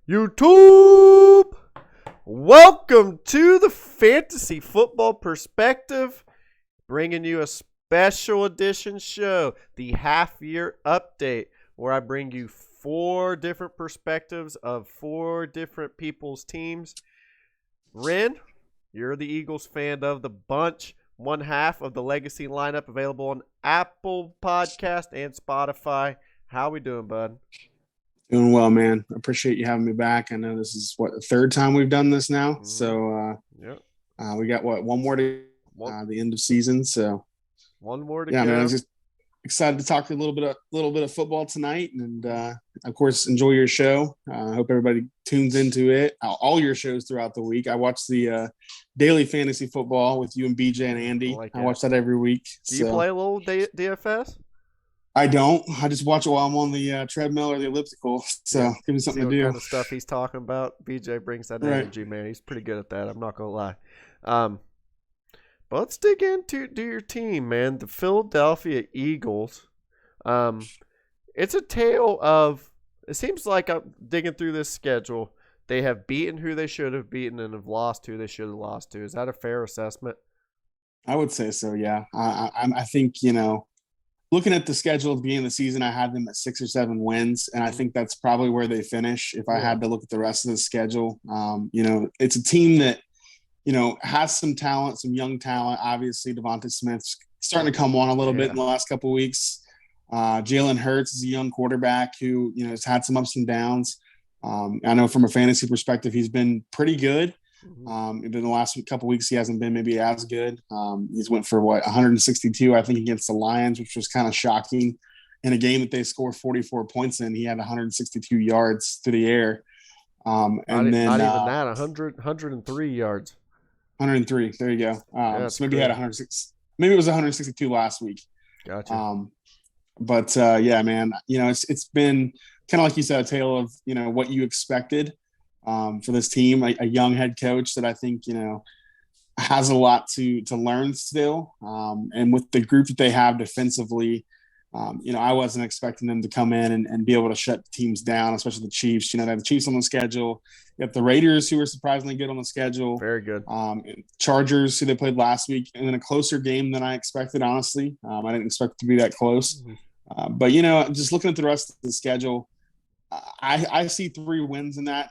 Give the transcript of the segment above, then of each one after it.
YouTube! Welcome to the Fantasy Football Perspective, bringing you a special edition show, the half-year update, where I bring you 4 different perspectives of 4 different people's teams. Ren, you're the Eagles fan of the bunch. One half of the legacy lineup available on Apple Podcast and Spotify. How we doing, bud? Doing well, man. I appreciate you having me back. I know this is the third time we've done this now. So we got one more to the end of season. So one more to go. Man, I'm just excited to talk a little bit of football tonight, and of course enjoy your show. I hope everybody tunes into it. All your shows throughout the week. I watch the daily fantasy football with you and BJ and Andy. I watch that every week. Do you play a little DFS? I don't. I just watch it while I'm on the treadmill or the elliptical. So give me something to do. What kind of stuff he's talking about. BJ brings that energy, man. He's pretty good at that. I'm not gonna lie. But let's dig into your team, man. The Philadelphia Eagles. It's a tale of. It seems like I'm digging through this schedule. They have beaten who they should have beaten and have lost who they should have lost to. Is that a fair assessment? I would say so. Yeah. I think looking at the schedule at the beginning of the season, I had them at 6 or 7 wins, and I think that's probably where they finish. If I had to look at the rest of the schedule, it's a team that, has some talent, some young talent. Obviously, Devonta Smith's starting to come on a little bit in the last couple of weeks. Jalen Hurts is a young quarterback who, has had some ups and downs. I know from a fantasy perspective, he's been pretty good. In the last couple of weeks, he hasn't been maybe as good. He's went for 162, I think, against the Lions, which was kind of shocking. In a game that they scored 44 points in, he had 162 yards through the air. Not even that, 103 yards. 103. There you go. So maybe he had 106. Maybe it was 162 last week. Gotcha. But man, it's been kind of like you said, a tale of what you expected. For this team, a young head coach that I think, has a lot to learn still. And with the group that they have defensively, I wasn't expecting them to come in and be able to shut teams down, especially the Chiefs. They have the Chiefs on the schedule. You have the Raiders, who were surprisingly good on the schedule. Very good. Chargers, who they played last week, and then a closer game than I expected, honestly. I didn't expect it to be that close. But, just looking at the rest of the schedule, I see 3 wins in that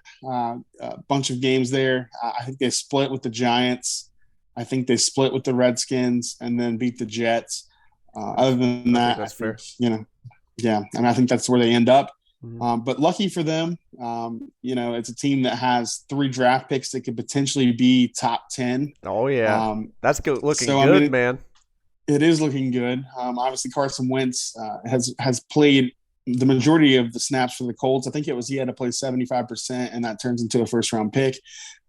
bunch of games there. I think they split with the Giants. I think they split with the Redskins and then beat the Jets. Other than that, that's fair. I think that's where they end up. But lucky for them, it's a team that has 3 draft picks that could potentially be top 10. Oh, yeah. That's looking good, man. It is looking good. Obviously, Carson Wentz has played the majority of the snaps for the Colts. I think he had to play 75%, and that turns into a first-round pick.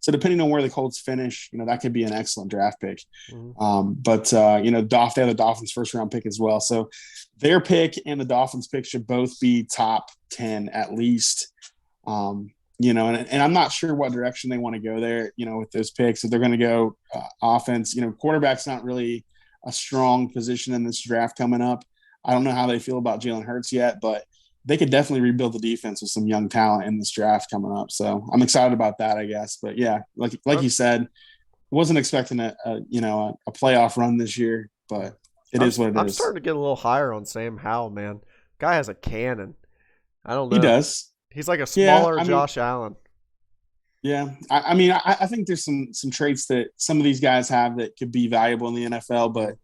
So depending on where the Colts finish, that could be an excellent draft pick. But they have the Dolphins first-round pick as well. So their pick and the Dolphins pick should both be top 10 at least. And I'm not sure what direction they want to go there, with those picks. If they're going to go offense, quarterback's not really a strong position in this draft coming up. I don't know how they feel about Jalen Hurts yet, but they could definitely rebuild the defense with some young talent in this draft coming up. So I'm excited about that, I guess. But yeah, like you said, wasn't expecting a playoff run this year, but it is what it is. I'm starting to get a little higher on Sam Howell, man. Guy has a cannon. I don't know. He does. He's like a smaller Josh Allen. Yeah. I think there's some traits that some of these guys have that could be valuable in the NFL, but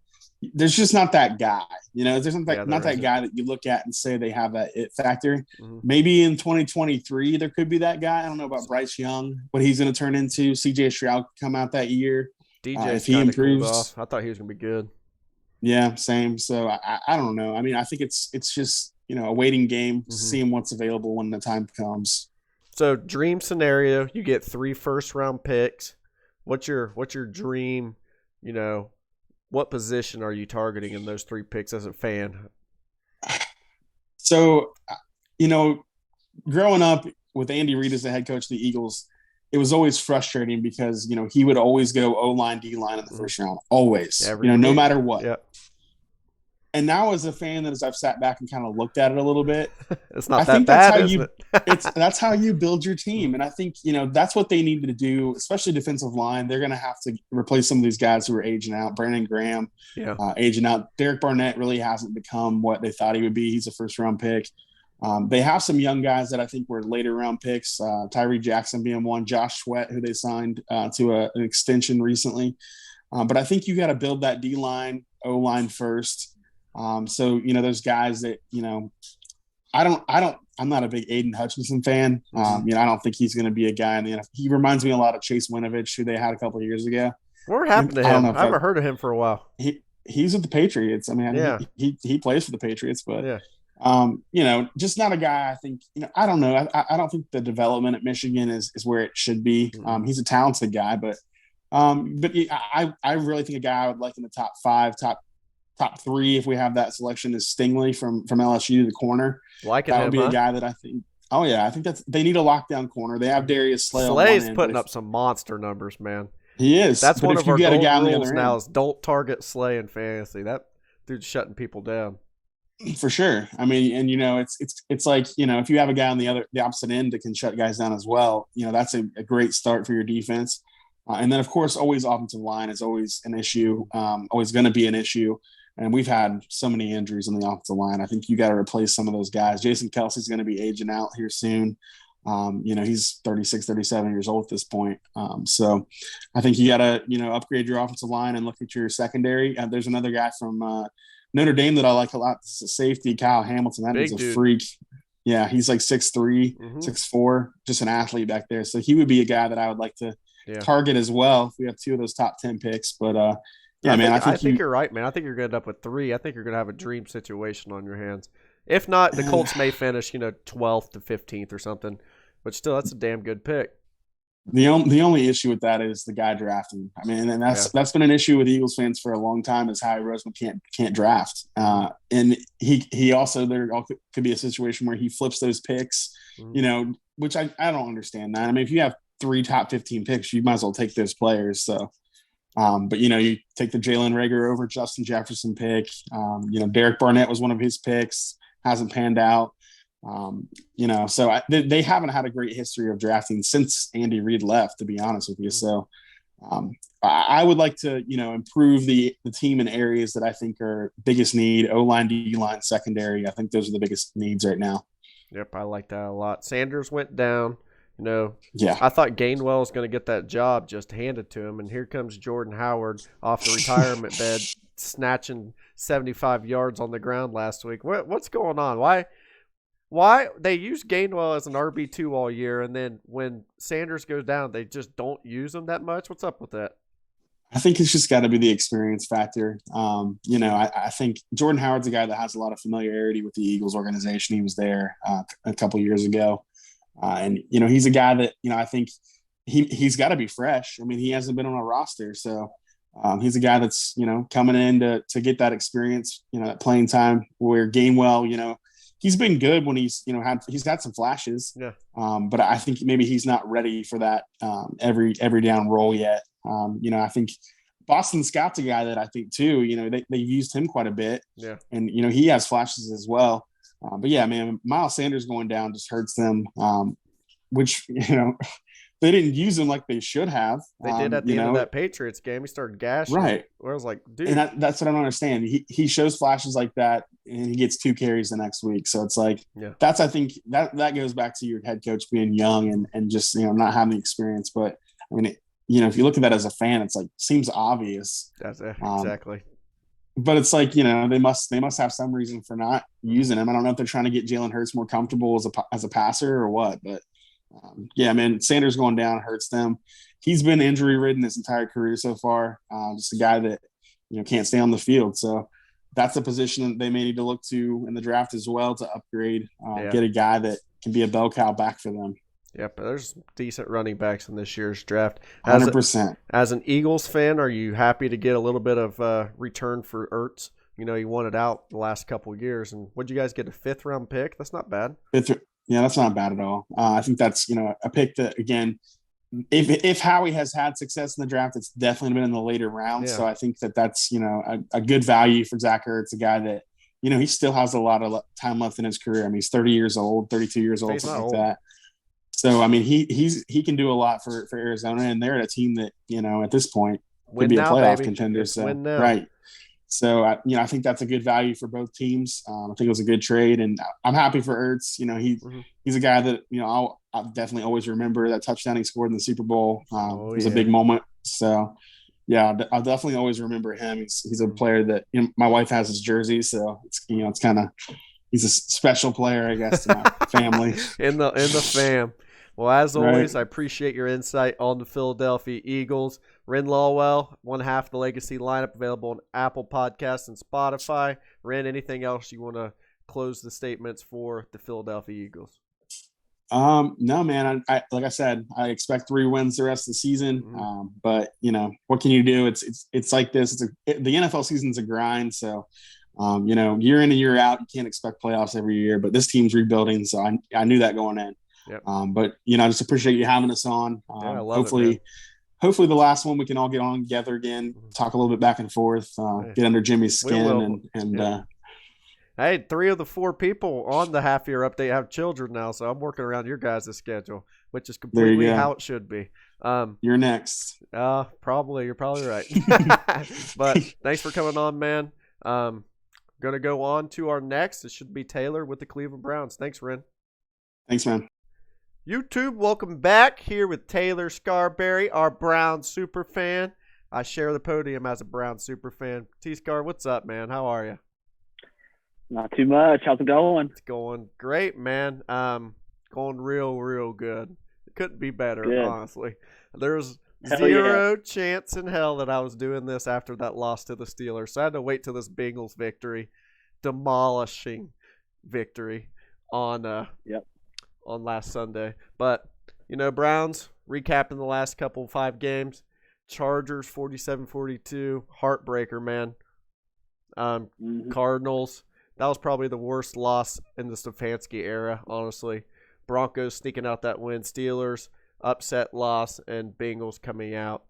there's just not that guy, there's not that guy that you look at and say they have that it factor. Maybe in 2023, there could be that guy. I don't know about Bryce Young, what he's going to turn into. CJ Stroud could come out that year. If he improves. I thought he was going to be good. Yeah, same. So I don't know. I think it's just, a waiting game, seeing what's available when the time comes. So dream scenario, you get 3 first-round picks. What's your dream, what position are you targeting in those 3 picks as a fan? So, growing up with Andy Reid as the head coach of the Eagles, it was always frustrating because, he would always go O-line, D-line in the first round. Always. No matter what. Yep. And now, as a fan, that as I've sat back and kind of looked at it a little bit, It's I not that think that's bad, how isn't you it? that's how you build your team. And I think, that's what they need to do, especially defensive line. They're going to have to replace some of these guys who are aging out. Brandon Graham, Yeah. aging out. Derek Barnett really hasn't become what they thought he would be. He's a first round pick. They have some young guys that I think were later round picks. Tyree Jackson being one, Josh Sweat, who they signed to an extension recently. But I think you got to build that D line, O line first. So those guys that I'm not a big Aiden Hutchinson fan. I don't think he's going to be a guy in the NFL. He reminds me a lot of Chase Winovich, who they had a couple of years ago. What happened to I don't him? know if I haven't heard of him for a while. He's with the Patriots. I mean, Yeah. he plays for the Patriots, but yeah. just not a guy. I think I don't know. I don't think the development at Michigan is where it should be. He's a talented guy, but I really think a guy I would like in the top 5, top 3, if we have that selection, is Stingley from LSU, the corner. That would be a guy that I think. Oh yeah, I think they need a lockdown corner. They have Darius Slay. Slay's putting up some monster numbers, man. He is. That's one of our golden rules now: is don't target Slay in fantasy. That dude's shutting people down. For sure. I mean, and it's like if you have a guy on the opposite end that can shut guys down as well, that's a great start for your defense. And then of course, always offensive line is always an issue. Always going to be an issue. And we've had so many injuries on the offensive line. I think you got to replace some of those guys. Jason Kelsey's going to be aging out here soon. He's 36, 37 years old at this point. So I think you got to, upgrade your offensive line and look at your secondary. There's another guy from Notre Dame that I like a lot. It's a safety, Kyle Hamilton. That is a freak. Yeah, he's like 6'3", 6'4", just an athlete back there. So he would be a guy that I would like to target as well if we have 2 of those top 10 picks. But I think you're right, man. I think you're going to end up with 3. I think you're going to have a dream situation on your hands. If not, the Colts may finish, 12th to 15th or something. But still, that's a damn good pick. The only issue with that is the guy drafting. I mean, and that's been an issue with Eagles fans for a long time, is Howie Roseman can't draft. And he also, there could be a situation where he flips those picks, which I don't understand that. I mean, if you have 3 top 15 picks, you might as well take those players. So. But you take the Jalen Reagor over Justin Jefferson pick. Derek Barnett was one of his picks, hasn't panned out. So they haven't had a great history of drafting since Andy Reid left, to be honest with you. So I would like to improve the team in areas that I think are biggest need: O-line, D-line, secondary. I think those are the biggest needs right now. Yep, I like that a lot. Sanders went down. Yeah. I thought Gainwell was going to get that job just handed to him, and here comes Jordan Howard off the retirement bed, snatching 75 yards on the ground last week. What's going on? Why they use Gainwell as an RB2 all year, and then when Sanders goes down, they just don't use him that much? What's up with that? I think it's just got to be the experience factor. I think Jordan Howard's a guy that has a lot of familiarity with the Eagles organization. He was there a couple years ago. And he's a guy that, I think he's got to be fresh. I mean, he hasn't been on a roster. So he's a guy that's, coming in to get that experience, that playing time, where Gainwell, he's been good when he's had some flashes. Yeah. But I think maybe he's not ready for that every down role yet. I think Boston Scott's a guy that I think too, they used him quite a bit. Yeah. And, he has flashes as well. But yeah, man, Miles Sanders going down just hurts them, which, they didn't use him like they should have. They did at the end of that Patriots game. He started gashing. Right. Where I was like, dude. And that's what I don't understand. He shows flashes like that, and he gets 2 carries the next week. So it's like, that's, I think, that goes back to your head coach being young and just, not having the experience. But, I mean, if you look at that as a fan, it's like, seems obvious. That's exactly. But it's like, they must have some reason for not using him. I don't know if they're trying to get Jalen Hurts more comfortable as a passer or what. But, man, Sanders going down hurts them. He's been injury-ridden his entire career so far. Just a guy that, can't stay on the field. So that's a position that they may need to look to in the draft as well to upgrade, get a guy that can be a bell cow back for them. Yep, there's decent running backs in this year's draft. 100%. As an Eagles fan, are you happy to get a little bit of return for Ertz? He wanted out the last couple of years. And what'd you guys get, a 5th-round pick? That's not bad. Yeah, that's not bad at all. I think that's, a pick that, again, if Howie has had success in the draft, it's definitely been in the later rounds. Yeah. So I think that's, a good value for Zach Ertz, a guy that, he still has a lot of time left in his career. I mean, he's 30 years old, 32 years old, something like that. So, I mean, he can do a lot for Arizona, and they're at a team that, at this point could be a playoff contender. So, right. So, I think that's a good value for both teams. I think it was a good trade, and I'm happy for Ertz. He's a guy that, I'll definitely always remember that touchdown he scored in the Super Bowl. It was a big moment. So, yeah, I'll definitely always remember him. He's a player that my wife has his jersey, so it's kind of he's a special player, I guess, to my family. in the fam. Well, as always, I appreciate your insight on the Philadelphia Eagles. Ren Lawwell, one half of the Legacy lineup, available on Apple Podcasts and Spotify. Ren, anything else you want to close the statements for the Philadelphia Eagles? No, man. I like I said, I expect 3 wins the rest of the season. But what can you do? It's like this. The NFL season's a grind. So, year in and year out, you can't expect playoffs every year. But this team's rebuilding, so I knew that going in. Yep. But I just appreciate you having us on. I love it, hopefully the last one we can all get on together again, talk a little bit back and forth, get under Jimmy's skin, and hey, 3 of the 4 people on the half-year update have children now, so I'm working around your guys' schedule, which is completely how it should be. You're next. Probably. You're probably right. But thanks for coming on, man. Going to go on to our next. It should be Taylor with the Cleveland Browns. Thanks, Ren. Thanks, man. YouTube, welcome back here with Taylor Scarberry, our Brown super fan. I share the podium as a Brown super fan. T-Scar, what's up, man? How are you? Not too much. How's it going? It's going great, man. Going real good. It couldn't be better, honestly. There's zero chance in hell that I was doing this after that loss to the Steelers. So I had to wait till this Bengals victory, demolishing victory on last Sunday. But, Browns, recapping the last 5 games. Chargers 47-42, heartbreaker, man. Cardinals, that was probably the worst loss in the Stefanski era, honestly. Broncos sneaking out that win. Steelers, upset loss, and Bengals coming out.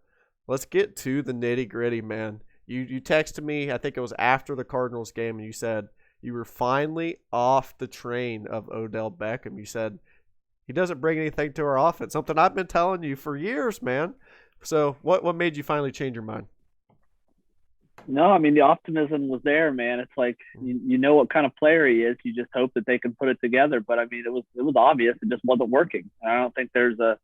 Let's get to the nitty-gritty, man. You texted me, I think it was after the Cardinals game, and you said you were finally off the train of Odell Beckham. You said he doesn't bring anything to our offense, something I've been telling you for years, man. So what made you finally change your mind? No, I mean, the optimism was there, man. It's like, you know what kind of player he is. You just hope that they can put it together. But, I mean, it was obvious. It just wasn't working. I don't think there's a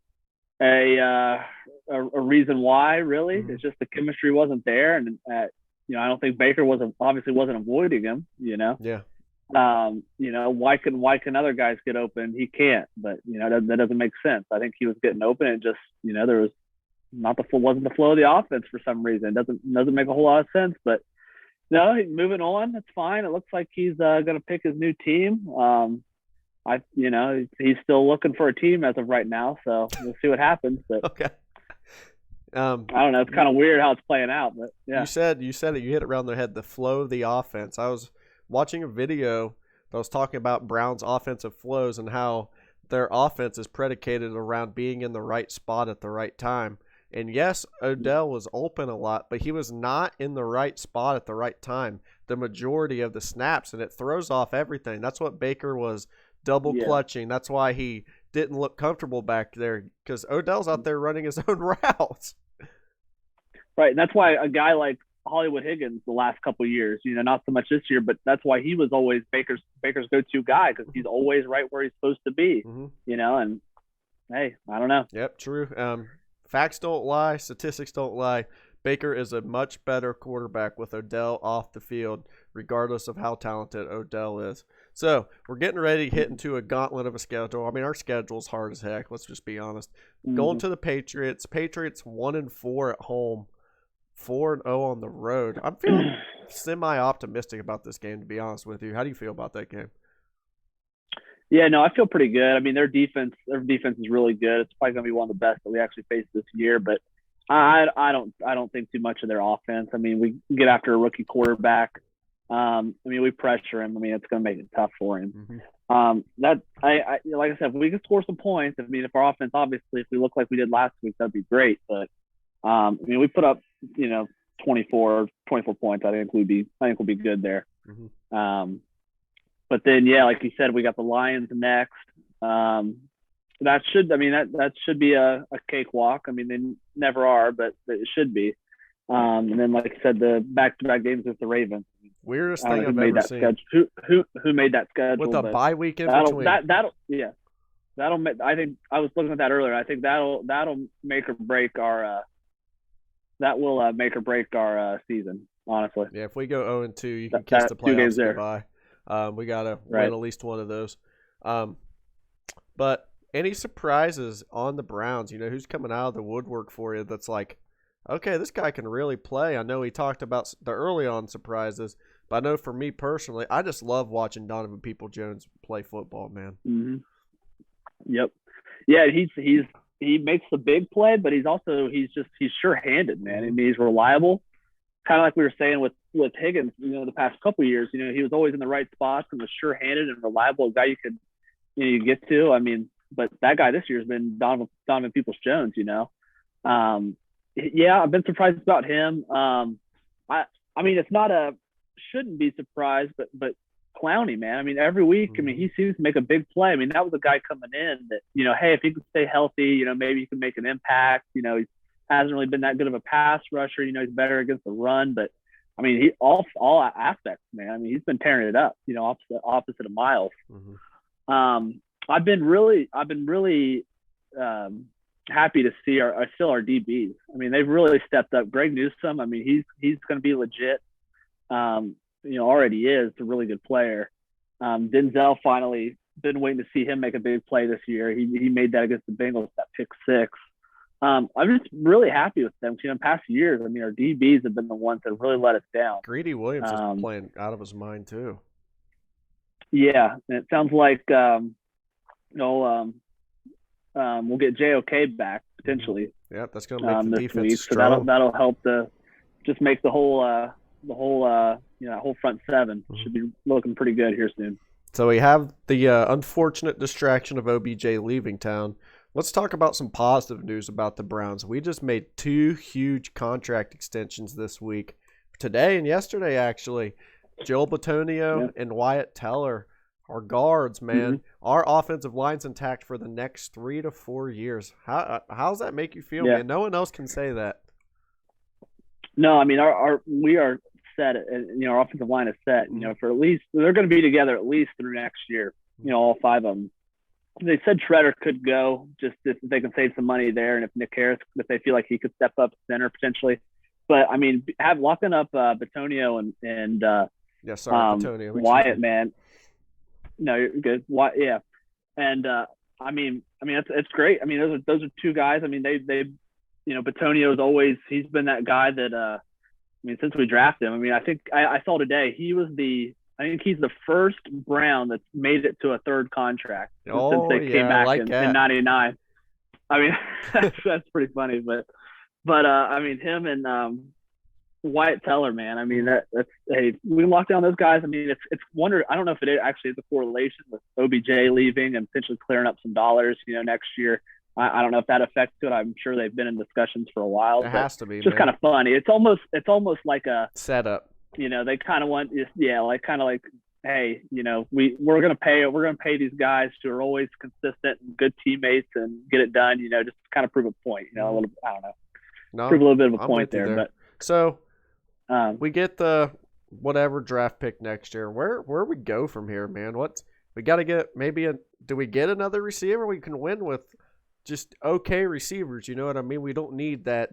reason why, really. It's just the chemistry wasn't there. And, I don't think Baker wasn't avoiding him, Yeah. Why can other guys get open? He can't. But, that doesn't make sense. I think he was getting open and just, there was wasn't the flow of the offense for some reason. It doesn't make a whole lot of sense, but no, moving on. That's fine. It looks like he's going to pick his new team. He's still looking for a team as of right now, so we'll see what happens. But okay. I don't know. It's kind of weird how it's playing out, but yeah. You said it. You hit it around the head. The flow of the offense. I was watching a video that was talking about Brown's offensive flows and how their offense is predicated around being in the right spot at the right time. And yes, Odell was open a lot, but he was not in the right spot at the right time the majority of the snaps, and it throws off everything. That's what Baker was double clutching. That's why he didn't look comfortable back there, because Odell's out there running his own routes. Right, and that's why a guy like Hollywood Higgins the last couple of years, not so much this year, but that's why he was always Baker's go-to guy, because he's always right where he's supposed to be, and hey, I don't know. Yep, true. Facts don't lie. Statistics don't lie. Baker is a much better quarterback with Odell off the field, regardless of how talented Odell is. So we're getting ready to hit into a gauntlet of a schedule. I mean, our schedule's hard as heck. Let's just be honest. Going to the Patriots. Patriots 1-4 at home, 4-0 on the road. I'm feeling semi-optimistic about this game, to be honest with you. How do you feel about that game? Yeah, no, I feel pretty good. I mean, their defense is really good. It's probably going to be one of the best that we actually face this year. But I don't think too much of their offense. I mean, we get after a rookie quarterback. We pressure him. I mean, it's going to make it tough for him. That like I said, if we can score some points, I mean, if our offense, obviously, if we look like we did last week, that'd be great. But I mean, we put up, 24 points. I think we'll be good there. Mm-hmm. But then, yeah, like you said, we got the Lions next. That should be a cakewalk. I mean, they never are, but it should be. And then, like I said, the back-to-back games with the Ravens. Weirdest thing I've ever seen. Who made that schedule? With a bye week in between. That'll make. I think I was looking at that earlier. I think that'll make or break our. That will make or break our season. Honestly. Yeah, if we go 0-2, you can kiss the playoffs goodbye. We gotta win at least one of those. But any surprises on the Browns? Who's coming out of the woodwork for you? That's like, okay, this guy can really play. I know he talked about the early on surprises, but I know for me personally, I just love watching Donovan Peoples-Jones play football, man. Mm-hmm. Yep. Yeah, he makes the big play, but he's sure-handed, man. I mean, he's reliable. Kind of like we were saying with Higgins, the past couple of years, he was always in the right spots and was sure-handed and reliable, a guy you could get to. I mean, but that guy this year has been Donovan Peoples-Jones, Yeah, I've been surprised about him. I mean, shouldn't be surprised, but Clowney, man. I mean, every week, I mean, he seems to make a big play. I mean, that was a guy coming in that, hey, if he can stay healthy, maybe he can make an impact. He hasn't really been that good of a pass rusher. He's better against the run, but I mean, he all aspects, man. I mean, he's been tearing it up, opposite of Miles. Mm-hmm. I've been really happy to see our DBs. I mean, they've really stepped up. Greg Newsome, I mean, he's going to be legit. Already is a really good player. Denzel, finally been waiting to see him make a big play this year. He made that against the Bengals, that pick 6. I'm just really happy with them. In past years, I mean, our DBs have been the ones that really let us down. Greedy Williams is playing out of his mind too. Yeah, and it sounds like we'll get JOK back potentially. Yeah, that's going to make the defense week, strong. So that'll help to just make the whole front 7 should be looking pretty good here soon. So we have the unfortunate distraction of OBJ leaving town. Let's talk about some positive news about the Browns. We just made 2 huge contract extensions this week, today and yesterday actually. Joel Bitonio and Wyatt Teller, our guards, man. Mm-hmm. Our offensive line's intact for the next 3 to 4 years. How's that make you feel, man? No one else can say that. No, I mean we are set, and our offensive line is set. For at least they're going to be together at least through next year. All 5 of them. They said Shredder could go just if they can save some money there, and if Nick Harris, if they feel like he could step up center potentially. But I mean, locking up Bitonio and Bitonio, Wyatt, man. No, you're good. Yeah, and I mean it's great. I mean those are 2 guys. I mean they Bitonio's always, he's been that guy that since we drafted him. I mean, I think I saw today I think he's the first Brown that's made it to a 3rd contract since they came back in 99. I mean, that's pretty funny, but I mean him and Wyatt Teller, man. I mean that's hey, we can lock down those guys. I mean it's wonder. I don't know if it actually is a correlation with OBJ leaving and potentially clearing up some dollars, next year. I don't know if that affects it. I'm sure they've been in discussions for a while. It has to be. It's just kind of funny. It's almost like a setup. They kind of want, like, hey, we're gonna pay these guys who are always consistent and good teammates and get it done. Just kind of prove a point. A little. I don't know. Prove a little bit of a point there. But so we get the whatever draft pick next year. Where we go from here, man? We got to get do we get another receiver we can win with? Just okay receivers, you know what I mean? We don't need that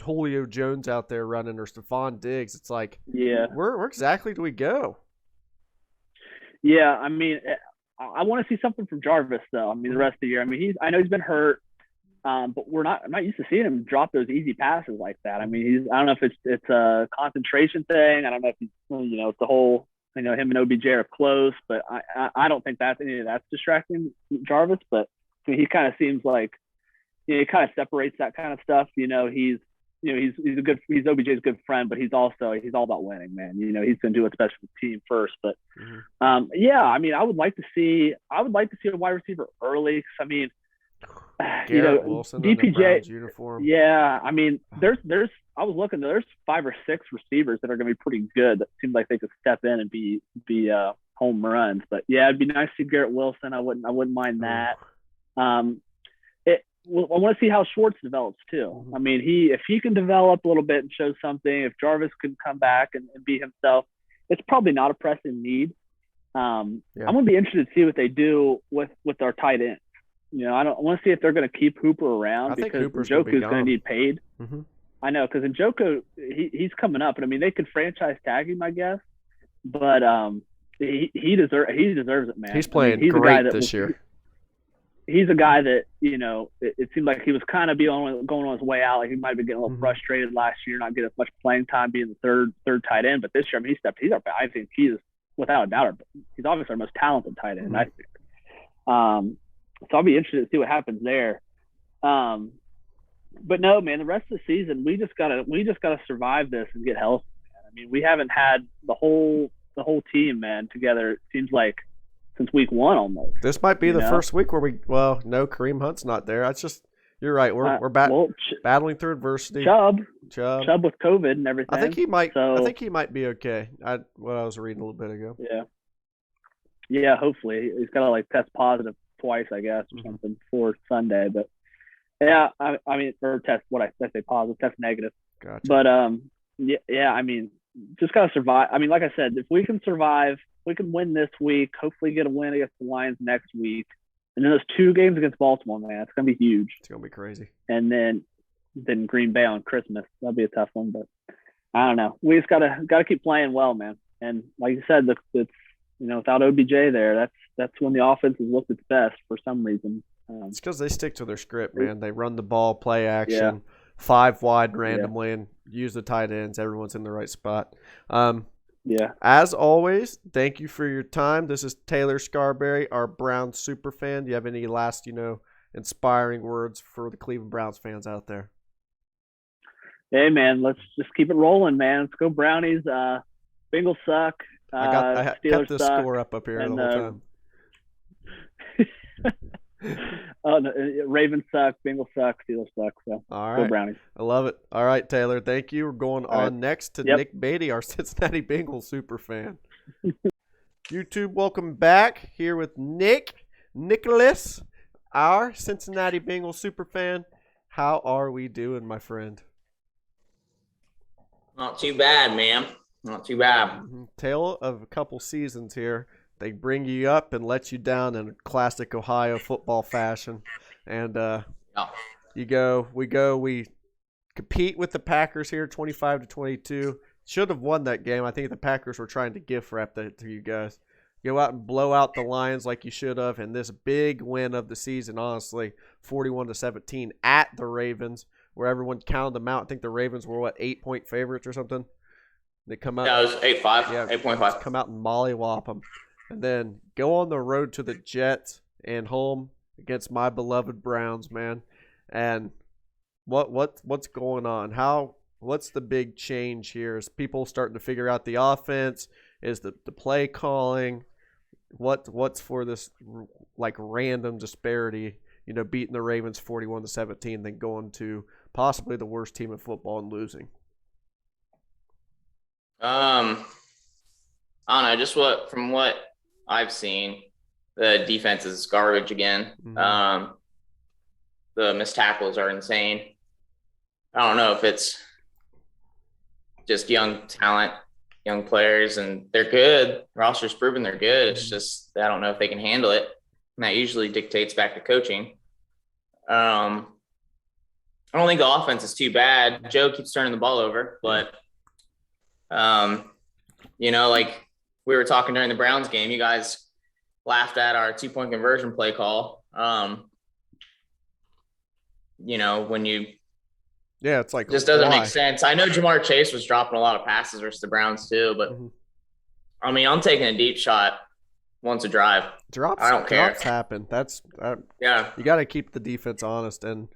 Julio Jones out there running or Stephon Diggs. It's like, where exactly do we go? Yeah, I mean, I want to see something from Jarvis though. I mean, the rest of the year. I mean, I know he's been hurt, but I'm not used to seeing him drop those easy passes like that. I mean, I don't know if it's a concentration thing. I don't know if he's, it's the whole, him and OBJ are close, but I don't think that's distracting Jarvis, but he kind of seems like he kind of separates that kind of stuff. He's he's OBJ's good friend, but he's all about winning, man. He's going to do what's best for the team first. But yeah, I mean, I would like to see a wide receiver early. 'Cause, I mean, Garrett Wilson in the Browns uniform. Yeah, I mean, I was looking, there's 5 or 6 receivers that are going to be pretty good. That seems like they could step in and be home runs. But yeah, it'd be nice to see Garrett Wilson. I wouldn't mind that. I want to see how Schwartz develops too. I mean, if he can develop a little bit and show something, if Jarvis could come back and be himself, it's probably not a pressing need. I'm going to be interested to see what they do with our tight ends. I want to see if they're going to keep Hooper around, because Njoku's going to need paid. I know, because Njoku, he's coming up, and I mean, they could franchise tag him, I guess, but he deserves it, man. He's playing great this year. He's a guy that, it seemed like he was kind of going on his way out. Like he might have been getting a little frustrated last year, not getting as much playing time, being the third tight end. But this year, I mean, he's up. I think he's, without a doubt, he's obviously our most talented tight end, I think. So I'll be interested to see what happens there. But no, man, the rest of the season, we just gotta survive this and get healthy, man. I mean, we haven't had the whole team, man, together. It seems like since week 1 almost. This might be the first week where no, Kareem Hunt's not there. That's just, you're right. We're battling through adversity. Chubb with COVID and everything. I think he might be okay. What I was reading a little bit ago. Yeah, hopefully he's got to test positive twice, I guess, or something for Sunday. But yeah, I mean, or test positive, test negative. Gotcha. But yeah, I mean, just gotta survive. I mean, like I said, if we can survive, we can win this week. Hopefully, get a win against the Lions next week, and then those 2 games against Baltimore, man, it's gonna be huge. It's gonna be crazy. And then Green Bay on Christmas. That'll be a tough one, but I don't know. We just gotta keep playing well, man. And like you said, it's without OBJ there, that's when the offense has looked its best for some reason. It's because they stick to their script, man. They run the ball, play action, 5 wide randomly, and use the tight ends. Everyone's in the right spot. As always, thank you for your time. This is Taylor Scarberry, our Browns super fan. Do you have any last, inspiring words for the Cleveland Browns fans out there? Hey, man, let's just keep it rolling, man. Let's go Brownies. Bengals suck. I kept the score up here the whole time. Oh, no, Ravens suck, Bengals suck, Steelers suck. So all right, go Brownies. I love it. All right, Taylor, thank you. We're going on next to Nick Beatty, our Cincinnati Bengals super fan. YouTube, welcome back here with Nicholas, our Cincinnati Bengals super fan. How are we doing, my friend? Not too bad, man. Not too bad. Tale of a couple seasons here. They bring you up and let you down in classic Ohio football fashion. And we compete with the Packers here, 25-22. Should have won that game. I think the Packers were trying to gift wrap that to you guys. Go out and blow out the Lions like you should have. And this big win of the season, honestly, 41-17 at the Ravens, where everyone counted them out. I think the Ravens were, 8-point favorites or something? They come out. Yeah, it was 8.5. Yeah, 8.5. Come out and mollywop them. And then go on the road to the Jets and home against my beloved Browns, man. And what's going on? What's the big change here? Is people starting to figure out the offense? Is the play calling? What's for this random disparity? Beating the Ravens 41-17, then going to possibly the worst team in football and losing. I don't know. Just from what I've seen, the defense is garbage again. The missed tackles are insane. I don't know if it's just young talent, young players, and they're good. Roster's proven they're good. It's just I don't know if they can handle it. And that usually dictates back to coaching. I don't think the offense is too bad. Joe keeps turning the ball over, but like we were talking during the Browns game, you guys laughed at our 2-point conversion play call. When you it's like just doesn't make sense. I know Jamar Chase was dropping a lot of passes versus the Browns too, but I mean, I'm taking a deep shot once a drive. Drops I don't care. Drops happen. You got to keep the defense honest, and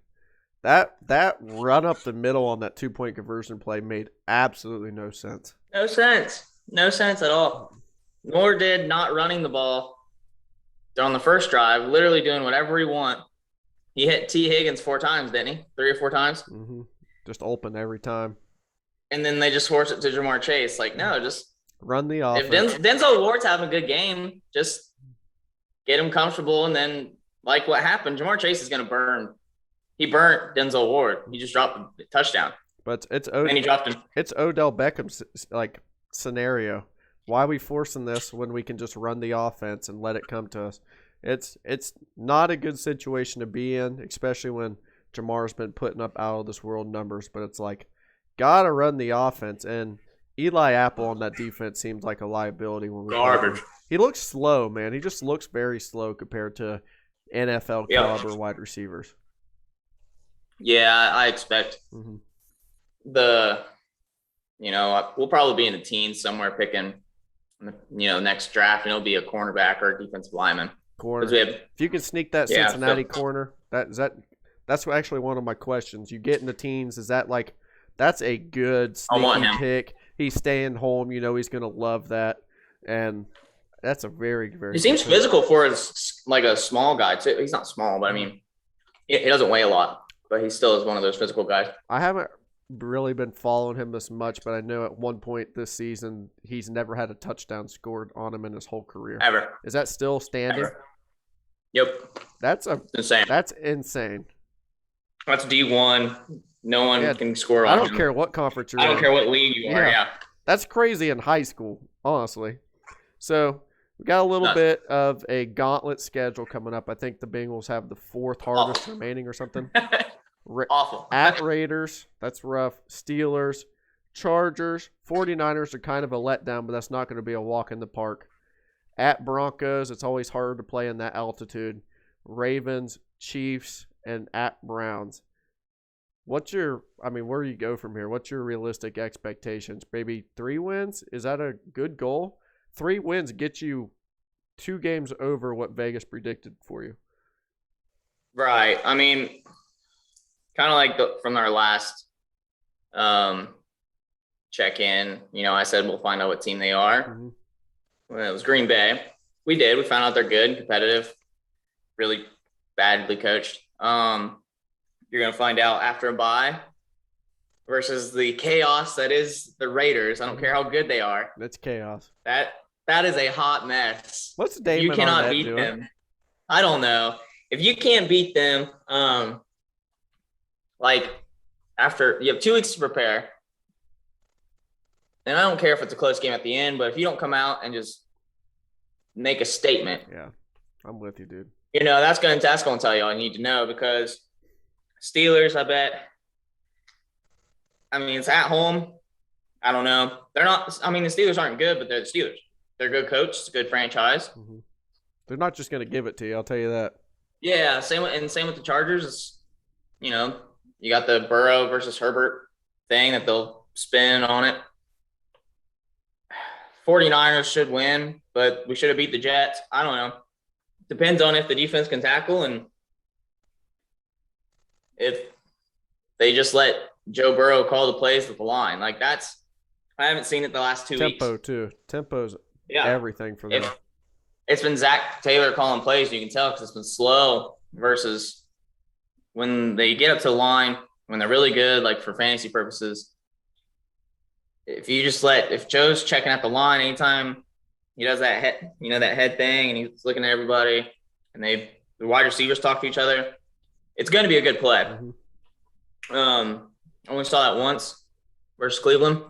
That run up the middle on that 2-point conversion play made absolutely no sense. No sense. No sense at all. Nor did not running the ball on the first drive, literally doing whatever he want. He hit T. Higgins 4 times, didn't he? 3 or 4 times? Mm-hmm. Just open every time. And then they just forced it to Jamar Chase. Like, no, just run the offense. If Denzel Ward's having a good game, just get him comfortable. And then, like what happened, Jamar Chase is going to burn. He burnt Denzel Ward. He just dropped a touchdown. But and he dropped him. It's Odell Beckham's scenario. Why are we forcing this when we can just run the offense and let it come to us? It's not a good situation to be in, especially when Jamar's been putting up out of this world numbers. But it's like, gotta run the offense. And Eli Apple on that defense seems like a liability when we garbage. He looks slow, man. He just looks very slow compared to NFL caliber wide receivers. Yeah, I expect we'll probably be in the teens somewhere picking, next draft, and it'll be a cornerback or a defensive lineman. If you can sneak that Cincinnati corner, that's actually one of my questions. You get in the teens, is that that's a good sneaky pick? He's staying home, he's going to love that, and that's a very, very. He seems physical for a small guy too. He's not small, but I mean, he doesn't weigh a lot. But he still is one of those physical guys. I haven't really been following him this much, but I know at one point this season he's never had a touchdown scored on him in his whole career. Ever. Is that still standing? Ever. Yep. That's insane. That's insane. That's D1. No one can score on him. I don't care what conference you're in. I don't care what league you are, yeah. That's crazy in high school, honestly. So we got a little bit of a gauntlet schedule coming up. I think the Bengals have the 4th hardest remaining or something. Awful. At Raiders, that's rough. Steelers, Chargers, 49ers are kind of a letdown, but that's not going to be a walk in the park. At Broncos, it's always hard to play in that altitude. Ravens, Chiefs, and at Browns. Where do you go from here? What's your realistic expectations? Maybe 3 wins? Is that a good goal? 3 wins get you 2 games over what Vegas predicted for you. Right. I mean, kind of like from our last check-in, I said we'll find out what team they are. Mm-hmm. Well, it was Green Bay. We did. We found out they're good, competitive, really badly coached. You're going to find out after a bye versus the chaos that is the Raiders. I don't care how good they are. That's chaos. That is a hot mess. What's Damon You cannot beat doing? them. I don't know. If you can't beat them, after you have 2 weeks to prepare, and I don't care if it's a close game at the end, but if you don't come out and just make a statement. Yeah, I'm with you, dude. That's going to tell you all you need to know, because Steelers, I bet. I mean, it's at home. I don't know. They're not – the Steelers aren't good, but they're the Steelers. They're a good coach. It's a good franchise. Mm-hmm. They're not just going to give it to you. I'll tell you that. Yeah, same with the Chargers. It's, you got the Burrow versus Herbert thing that they'll spin on it. 49ers should win, but we should have beat the Jets. I don't know. Depends on if the defense can tackle and if they just let Joe Burrow call the plays with the line. I haven't seen it the last 2 weeks. Tempo, too. Tempo's everything for them. It's been Zach Taylor calling plays. You can tell because it's been slow versus when they get up to the line, when they're really good, for fantasy purposes. If Joe's checking at the line anytime he does that head, that head thing, and he's looking at everybody, and the wide receivers talk to each other, it's going to be a good play. Mm-hmm. Only saw that once versus Cleveland,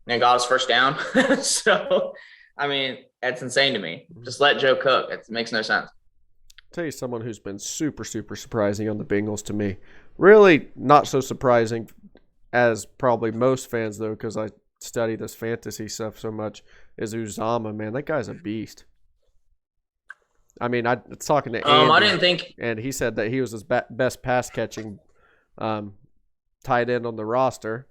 and it got us first down. So, that's insane to me. Just let Joe cook. It makes no sense. I'll tell you someone who's been super, super surprising on the Bengals to me. Really not so surprising as probably most fans, though, because I study this fantasy stuff so much, is Uzama, man. That guy's a beast. I was talking to Andy, I didn't think, and he said that he was his best pass-catching tight end on the roster,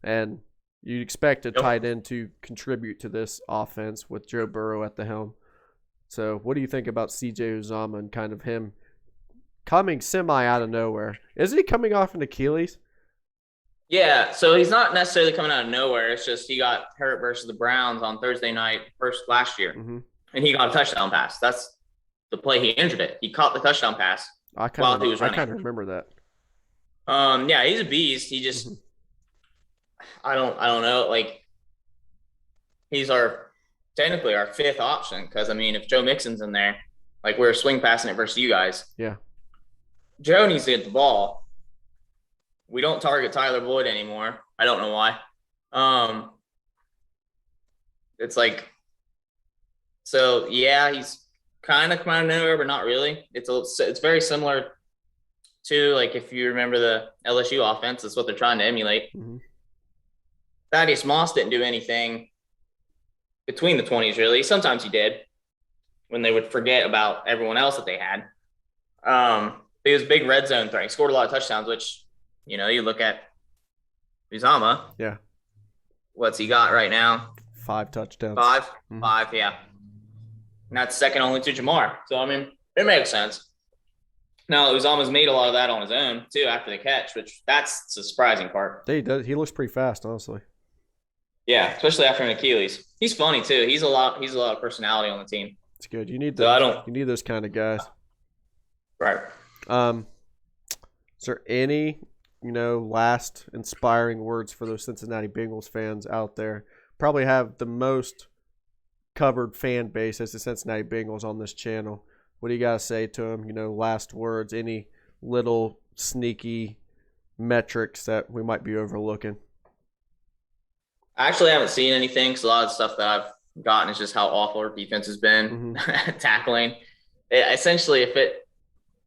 and you'd expect a tight end to contribute to this offense with Joe Burrow at the helm. So what do you think about C.J. Uzama and kind of him coming semi out of nowhere. Isn't he coming off an Achilles? Yeah, so he's not necessarily coming out of nowhere. It's just he got hurt versus the Browns on Thursday night last year, and he got a touchdown pass. That's the play he injured it. He caught the touchdown pass while he was running. I kind of remember that. Yeah, he's a beast. He just, I don't know. Like, he's technically our fifth option. Because I mean, if Joe Mixon's in there, like we're swing passing it versus you guys. Yeah. Joe needs to get the ball. We don't target Tyler Boyd anymore. I don't know why. It's like, so yeah, he's kind of come out of nowhere, but not really. It's very similar to, like, if you remember the LSU offense, that's what they're trying to emulate. Thaddeus Moss didn't do anything between the 20s, really. Sometimes he did when they would forget about everyone else that they had. He was a big red zone threat. He scored a lot of touchdowns, which, you know, you look at Uzama. Yeah. What's he got right now? 5 touchdowns. 5? 5, yeah. And that's second only to Jamar. So, I mean, it makes sense. Now, Uzama's made a lot of that on his own, too, after the catch, which that's the surprising part. He does. He looks pretty fast, honestly. Yeah, especially after an Achilles. He's funny, too. He's a lot of personality on the team. It's good. You need you need those kind of guys. Right. Is there any, last inspiring words for those Cincinnati Bengals fans out there? Probably have the most covered fan base as the Cincinnati Bengals on this channel. What do you guys say to them? Last words, any little sneaky metrics that we might be overlooking? I actually haven't seen anything, because a lot of the stuff that I've gotten is just how awful our defense has been tackling. Essentially,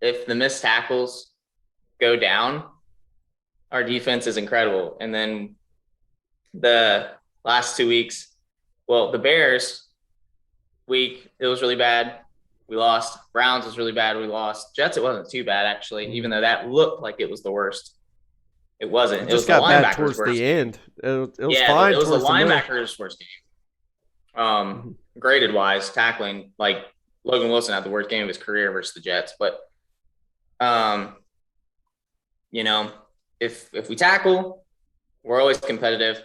if the missed tackles go down, our defense is incredible. And then the last 2 weeks, well, the Bears week, it was really bad. We lost. Browns was really bad. We lost. Jets, it wasn't too bad, actually, even though that looked like it was the worst. It wasn't. It was the linebackers' towards worst the end. It was yeah, fine. It was the towards the linebackers' worst game. Graded wise, tackling, like Logan Wilson had the worst game of his career versus the Jets. But if we tackle, we're always competitive.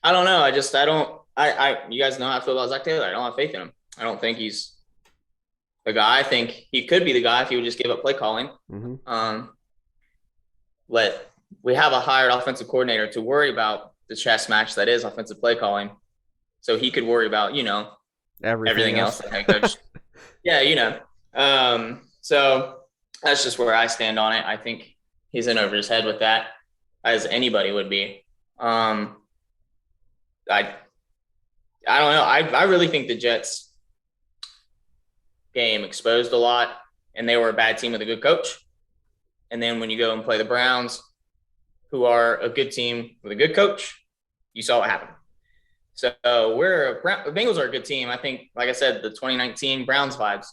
I don't know. You guys know how I feel about Zach Taylor. I don't have faith in him. I don't think he's the guy. I think he could be the guy if he would just give up play calling. But we have a hired offensive coordinator to worry about the chess match that is offensive play calling. So he could worry about, everything else. The head coach. Yeah, so that's just where I stand on it. I think he's in over his head with that, as anybody would be. I don't know. I really think the Jets game exposed a lot, and they were a bad team with a good coach. And then when you go and play the Browns, who are a good team with a good coach, you saw what happened. So the Bengals are a good team. I think, like I said, the 2019 Browns vibes.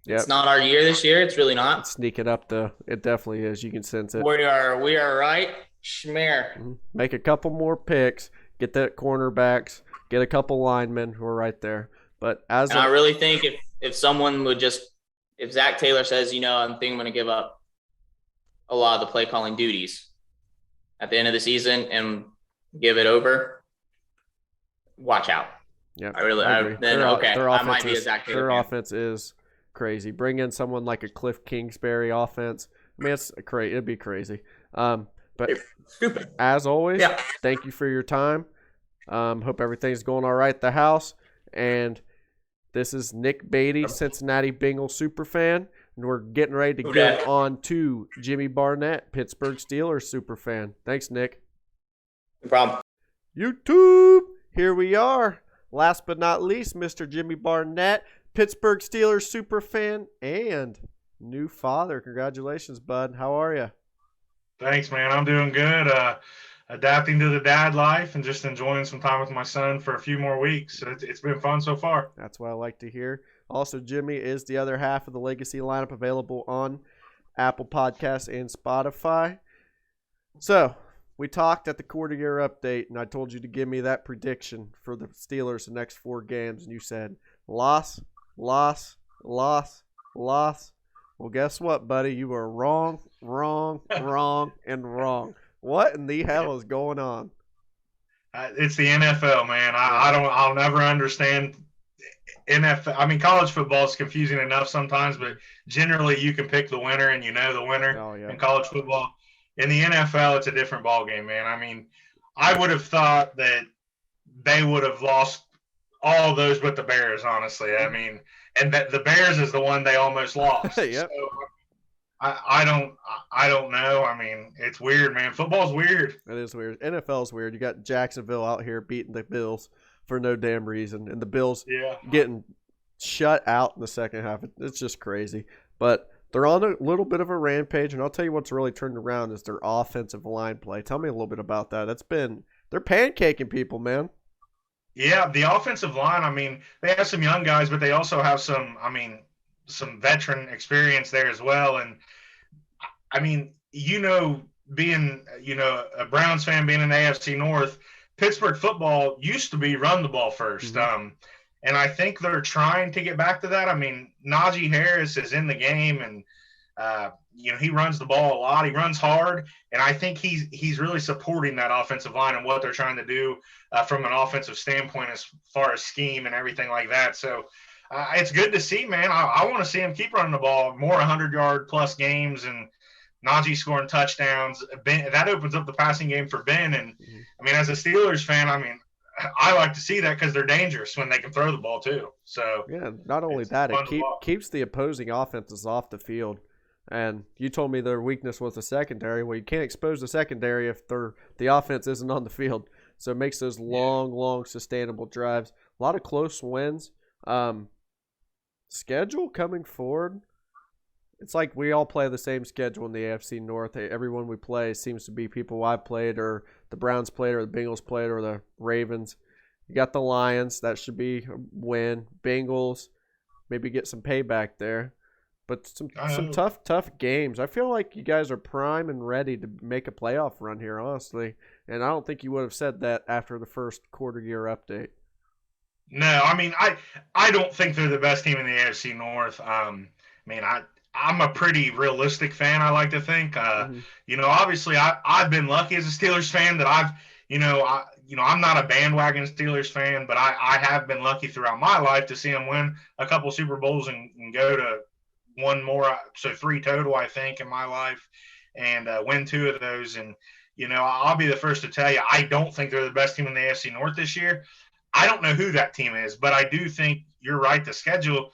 Yep. It's not our year this year. It's really not. It's sneaking up, though. It definitely is. You can sense it. We are right. Schmear. Make a couple more picks. Get that cornerbacks. Get a couple linemen who are right there. But I really think if someone would if Zach Taylor says, I think I'm going to give up a lot of the play calling duties at the end of the season and give it over, watch out. Yeah, I might be a Zach Taylor Their fan. offense is crazy. Bring in someone like a Cliff Kingsbury offense. I mean, it'd be crazy. But stupid. As always, Thank you for your time. Hope everything's going all right at the house. And this is Nick Beatty, Cincinnati Bengals superfan. And we're getting ready to go on to Jimmy Barnett, Pittsburgh Steelers superfan. Thanks, Nick. No problem. YouTube, here we are. Last but not least, Mr. Jimmy Barnett, Pittsburgh Steelers superfan and new father. Congratulations, bud. How are you? Thanks, man. I'm doing good. Adapting to the dad life and just enjoying some time with my son for a few more weeks. It's been fun so far. That's what I like to hear. Also, Jimmy is the other half of the Legacy lineup, available on Apple Podcasts and Spotify. So, we talked at the quarter-year update, and I told you to give me that prediction for the Steelers the next 4 games, and you said loss, loss, loss, loss. Well, guess what, buddy? You are wrong, and wrong. What in the hell is going on? It's the NFL, man. I'll never understand NFL. I mean, college football is confusing enough sometimes, but generally you can pick the winner and you know the winner in college football. In the NFL, it's a different ballgame, man. I mean, I would have thought that they would have lost all those but the Bears, honestly. I mean, and that the Bears is the one they almost lost. Yep. So I don't know. I mean, it's weird, man. Football's weird. It is weird. NFL's weird. You got Jacksonville out here beating the Bills for no damn reason, and the Bills getting shut out in the second half. It's just crazy. But they're on a little bit of a rampage, and I'll tell you what's really turned around is their offensive line play. Tell me a little bit about that. They're pancaking people, man. Yeah, the offensive line, I mean, they have some young guys, but they also have some veteran experience there as well. And, I mean, being, a Browns fan, being in the AFC North, Pittsburgh football used to be run the ball first. Mm-hmm. And I think they're trying to get back to that. I mean, Najee Harris is in the game, and he runs the ball a lot. He runs hard, and I think he's really supporting that offensive line and what they're trying to do from an offensive standpoint as far as scheme and everything like that. So it's good to see, man. I want to see him keep running the ball, more 100-yard plus games, and Najee scoring touchdowns. Ben, that opens up the passing game for Ben. And, I mean, as a Steelers fan, I mean, I like to see that because they're dangerous when they can throw the ball too. So yeah, not only that, it keeps the opposing offenses off the field. And you told me their weakness was the secondary. Well, you can't expose the secondary if the offense isn't on the field. So it makes those long, sustainable drives. A lot of close wins. Schedule coming forward. It's like we all play the same schedule in the AFC North. Everyone we play seems to be people I've played, or the Browns played, or the Bengals played, or the Ravens. You got the Lions. That should be a win. Bengals, maybe get some payback there. But some tough games. I feel like you guys are prime and ready to make a playoff run here, honestly. And I don't think you would have said that after the first quarter-year update. No, I mean, I don't think they're the best team in the AFC North. I'm a pretty realistic fan, I like to think. Obviously I've been lucky as a Steelers fan that I'm not a bandwagon Steelers fan, but I have been lucky throughout my life to see them win a couple Super Bowls and go to one more, so 3 total, I think, in my life, and win 2 of those. And, I'll be the first to tell you, I don't think they're the best team in the AFC North this year. I don't know who that team is, but I do think you're right. The schedule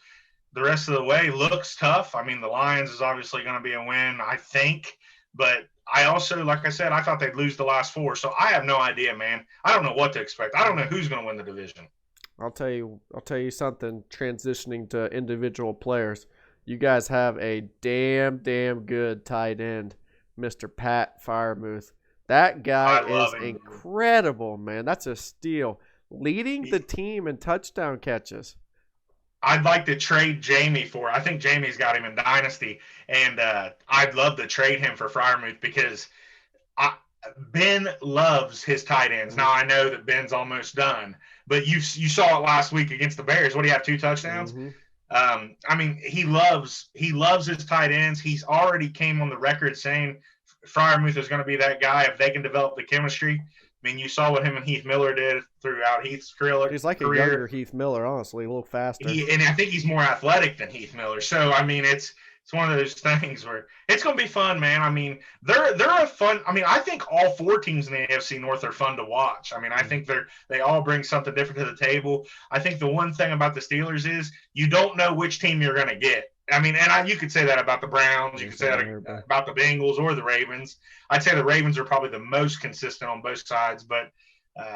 the rest of the way looks tough. I mean, the Lions is obviously going to be a win, I think. But I also, like I said, I thought they'd lose the last 4. So I have no idea, man. I don't know what to expect. I don't know who's going to win the division. I'll tell you something, transitioning to individual players. You guys have a damn good tight end, Mr. Pat Freiermuth. That guy is incredible, man. That's a steal. Leading the team in touchdown catches. I'd like to trade Jamie for. I think Jamie's got him in Dynasty, and I'd love to trade him for Freiermuth because Ben loves his tight ends. Now I know that Ben's almost done, but you saw it last week against the Bears. What do you have? 2 touchdowns? Mm-hmm. I mean, he loves his tight ends. He's already came on the record saying Freiermuth is going to be that guy if they can develop the chemistry. I mean, you saw what him and Heath Miller did throughout Heath's career. He's like a younger Heath Miller, honestly, a little faster. And I think he's more athletic than Heath Miller. So, I mean, it's one of those things where it's going to be fun, man. I mean, they're a fun – I mean, I think all 4 teams in the AFC North are fun to watch. I mean, I think they all bring something different to the table. I think the one thing about the Steelers is you don't know which team you're going to get. I mean, and you could say that about the Browns. You could say that about the Bengals or the Ravens. I'd say the Ravens are probably the most consistent on both sides, but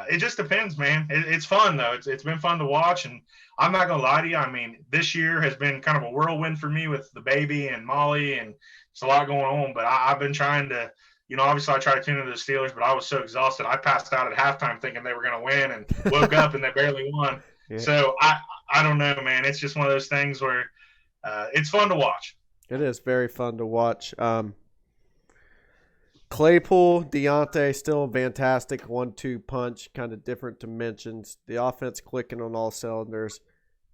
it just depends, man. It's fun, though. It's been fun to watch, and I'm not going to lie to you. I mean, this year has been kind of a whirlwind for me with the baby and Molly, and there's a lot going on, but I've been trying to obviously I try to tune into the Steelers, but I was so exhausted. I passed out at halftime thinking they were going to win and woke up and they barely won. Yeah. So I don't know, man. It's just one of those things where it's fun to watch. It is very fun to watch. Claypool, Deontay, still a fantastic 1-2 punch, kind of different dimensions. The offense clicking on all cylinders.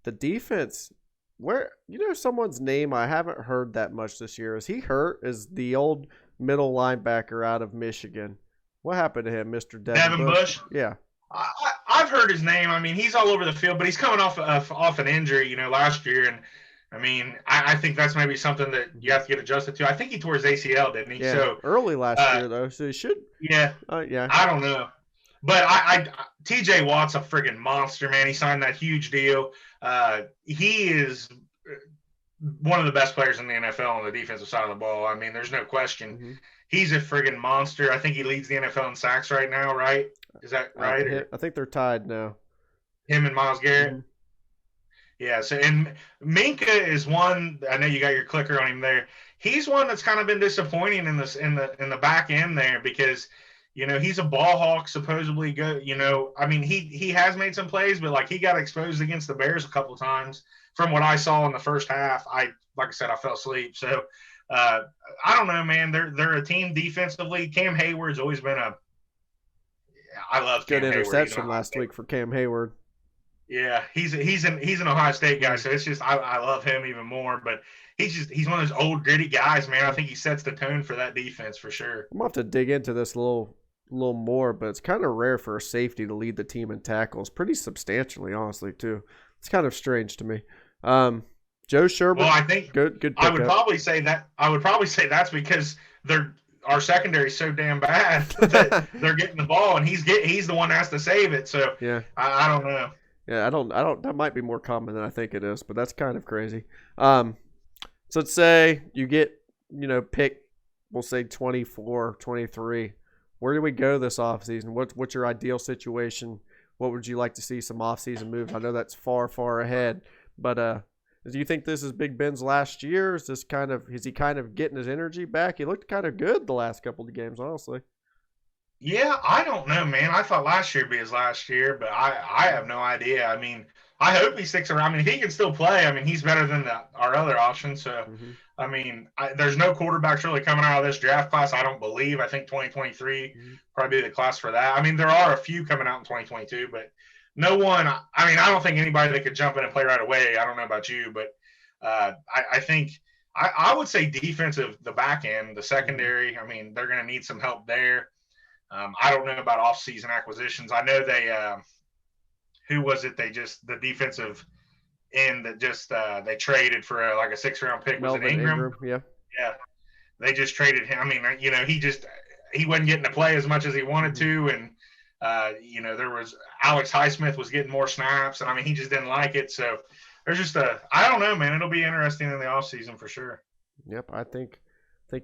The defense where someone's name I haven't heard that much this year. Is he hurt? Is the old middle linebacker out of Michigan? What happened to him, Mr. Devin Bush? Yeah. I've heard his name. I mean, he's all over the field, but he's coming off an injury, last year. And I mean, I think that's maybe something that you have to get adjusted to. I think he tore his ACL, didn't he? Yeah, so early last year though, so he should. Yeah. Yeah. I don't know, but TJ Watt's a friggin' monster, man. He signed that huge deal. He is one of the best players in the NFL on the defensive side of the ball. I mean, there's no question. Mm-hmm. He's a friggin' monster. I think he leads the NFL in sacks right now, right? Is that right? I think they're tied now. Him and Myles Garrett? Mm-hmm. Yeah, so and Minka is one. I know you got your clicker on him there. He's one that's kind of been disappointing in the back end there because he's a ball hawk, supposedly good. I mean he has made some plays, but like he got exposed against the Bears a couple of times from what I saw in the first half. Like I said, I fell asleep. So I don't know, man. They're a team defensively. Cam Hayward's always been I love good Cam interception Hayward, last week for Cam Hayward. Yeah, he's an Ohio State guy, so it's just I love him even more. But he's one of those old gritty guys, man. I think he sets the tone for that defense for sure. I'm gonna have to dig into this a little more, but it's kind of rare for a safety to lead the team in tackles, pretty substantially, honestly, too. It's kind of strange to me. Joe Sherman. Well, I think good. I would probably say that's because our secondary is so damn bad that they're getting the ball, and he's the one that has to save it. So yeah, I don't know. Yeah, I don't. That might be more common than I think it is, but that's kind of crazy. So let's say you get, pick, we'll say 24, 23. Where do we go this offseason? What's your ideal situation? What would you like to see some offseason moves? I know that's far, far ahead, but do you think this is Big Ben's last year? Is he kind of getting his energy back? He looked kind of good the last couple of games, honestly. Yeah, I don't know, man. I thought last year would be his last year, but I have no idea. I mean, I hope he sticks around. I mean, if he can still play, I mean, he's better than our other options. So, I mean, there's no quarterbacks really coming out of this draft class, I don't believe. I think 2023 probably be the class for that. I mean, there are a few coming out in 2022, but no one – I mean, I don't think anybody that could jump in and play right away. I don't know about you, but I think I would say defensive, the back end, the secondary, I mean, they're going to need some help there. I don't know about off-season acquisitions. I know they who was it? The defensive end that just they traded for a 6th-round pick. Was it Ingram? Yeah. Yeah. They just traded him. I mean, he wasn't getting to play as much as he wanted to, and there was Alex Highsmith was getting more snaps, and I mean he just didn't like it. So there's just I don't know, man. It'll be interesting in the offseason for sure. Yep, I think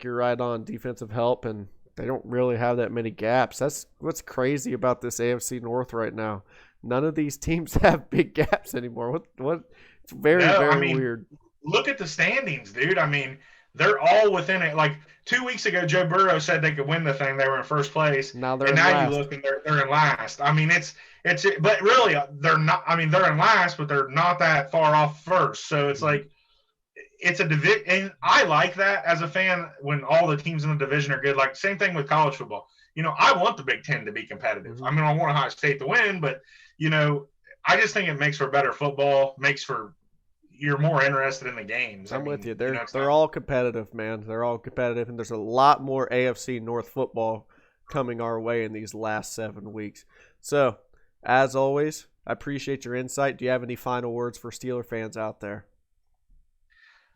you're right on defensive help, and they don't really have that many gaps. That's what's crazy about this AFC North right now. None of these teams have big gaps anymore. What? It's very weird. Look at the standings, dude. I mean, they're all within it. Like 2 weeks ago, Joe Burrow said they could win the thing. They were in first place. Now they're in last. You look and they're in last. I mean, but really they're not. I mean, they're in last, but they're not that far off first. So it's like. It's a division, and I like that as a fan when all the teams in the division are good. Like, same thing with college football. I want the Big Ten to be competitive. I mean, I want Ohio State to win, but, I just think it makes for better football, you're more interested in the games. I'm with you. They're all competitive, man. They're all competitive, and there's a lot more AFC North football coming our way in these last 7 weeks. So, as always, I appreciate your insight. Do you have any final words for Steeler fans out there?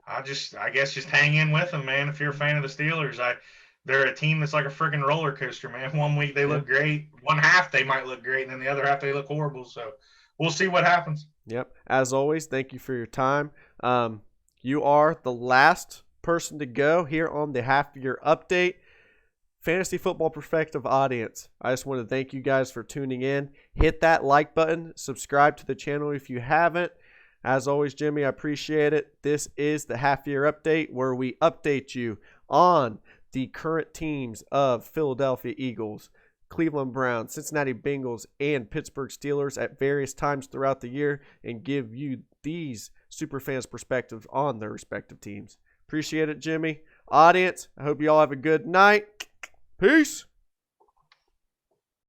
I guess just hang in with them, man. If you're a fan of the Steelers, they're a team that's like a freaking roller coaster, man. 1 week they look great, one half they might look great, and then the other half they look horrible. So we'll see what happens. Yep. As always, thank you for your time. You are the last person to go here on the half-year update. Fantasy Football Perspective audience, I just want to thank you guys for tuning in. Hit that like button. Subscribe to the channel if you haven't. As always, Jimmy, I appreciate it. This is the half-year update where we update you on the current teams of Philadelphia Eagles, Cleveland Browns, Cincinnati Bengals, and Pittsburgh Steelers at various times throughout the year and give you these Superfans perspectives on their respective teams. Appreciate it, Jimmy. Audience, I hope you all have a good night. Peace.